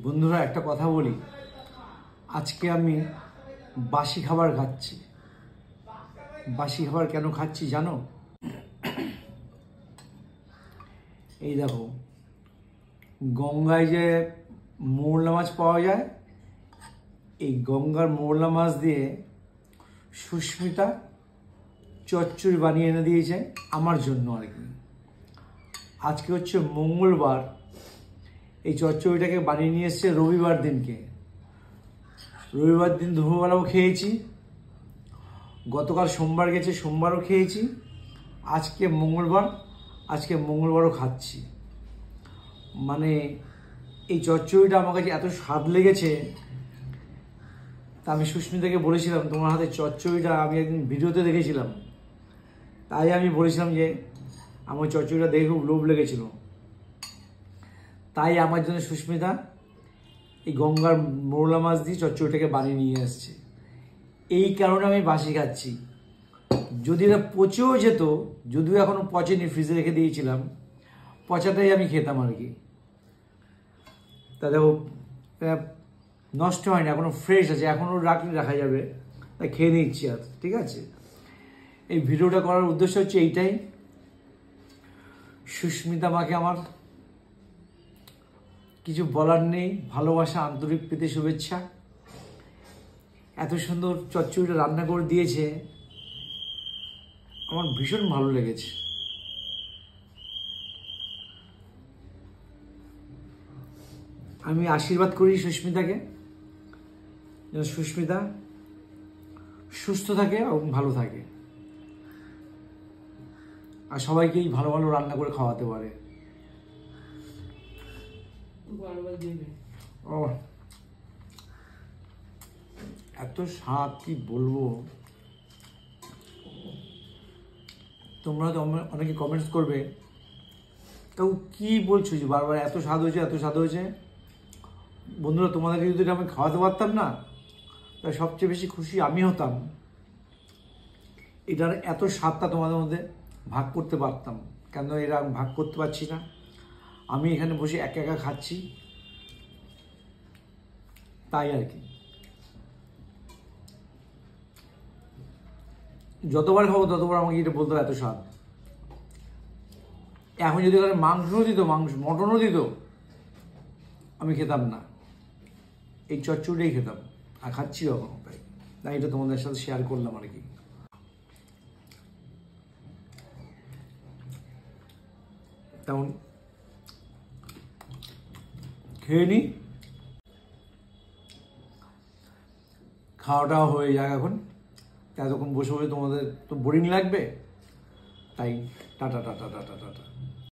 বন্ধুরা, একটা কথা বলি, আজকে আমি বাসি খাবার খাচ্ছি। বাসি খাবার কেন খাচ্ছি জানো? এই দেখো, গঙ্গায় যে মৌরলা মাছ পাওয়া যায়, এই গঙ্গার মৌরলা মাছ দিয়ে সুস্মিতা চচ্চড়ি বানিয়ে এনে দিয়েছে আমার জন্য আর কি। আজকে হচ্ছে মঙ্গলবার, এই চচ্চড়িটাকে বানিয়ে নিয়ে এসছে রবিবার দিনকে। রবিবার দিন দুপুরবেলাও খেয়েছি, গতকাল সোমবার গেছে, সোমবারও খেয়েছি, আজকে মঙ্গলবারও খাচ্ছি। মানে এই চচ্চড়িটা আমার কাছে এত স্বাদ লেগেছে, তা আমি সুস্মিতাকে বলেছিলাম তোমার হাতে চচ্চড়িটা আমি একদিন ভিডিওতে দেখেছিলাম, তাই আমি বলেছিলাম যে আমার চচ্চড়িটা দেখে খুব লোভ লেগেছিল। তাই আমার জন্য সুস্মিতা এই গঙ্গার মৌরলা মাছ দিয়ে চচ্চড়িটাকে বানিয়ে নিয়ে আসছে। এই কারণে আমি বাসি খাচ্ছি। যদি এটা পচেও যেত, যদিও এখনো পচেনি, ফ্রিজে রেখে দিয়েছিলাম, পচাটাই আমি খেতাম আর কি। তা দেখো, নষ্ট হয়নি, এখনো ফ্রেশ আছে, এখনো রাখলে রাখা যাবে, তাই খেয়ে নিচ্ছি। আর ঠিক আছে, এই ভিডিওটা করার উদ্দেশ্য হচ্ছে এইটাই। সুস্মিতা মাকে আমার কিছু বলার নেই, ভালোবাসা, আন্তরিক প্রীতি, শুভেচ্ছা। এত সুন্দর চচ্চড়িটা রান্না করে দিয়েছে, আমার ভীষণ ভালো লেগেছে। আমি আশীর্বাদ করি সুস্মিতাকে, যেন সুস্মিতা সুস্থ থাকে এবং ভালো থাকে, আর সবাইকেই ভালো ভালো রান্না করে খাওয়াতে পারে। ও এত স্বাদ, কি বলবো। তোমরা তো অনেকে কমেন্টস করবে, তাও কি বলছো যে বারবার এত স্বাদ হয়েছে, এত স্বাদ হয়েছে। বন্ধুরা, তোমাদেরকে যদি আমি খাওয়াতে পারতাম না, তাই সবচেয়ে বেশি খুশি আমি হতাম। এটার এত স্বাদটা তোমাদের মধ্যে ভাগ করতে পারতাম, কেন এরা আমি ভাগ করতে পারছি না। আমি এখানে বসে একা একা খাচ্ছি, তাই আর কি। যতবার খাবো ততবার আমাকে এটা বলতো এত স্বাদ। এখন যদি মাংসও দিত, মটনও দিত, আমি খেতাম না, এই চচ্চড়িটাই খেতাম, আর খাচ্ছি এখন। তাই এটা তোমাদের সাথে শেয়ার করলাম আর কি। তেমন খেয়ে নি, খাওয়াটাও হয়ে যাক এখন। এতক্ষণ বসে বসে তোমাদের তো বোরিং লাগবে, তাই টাটা টাটা টাটা টাটা।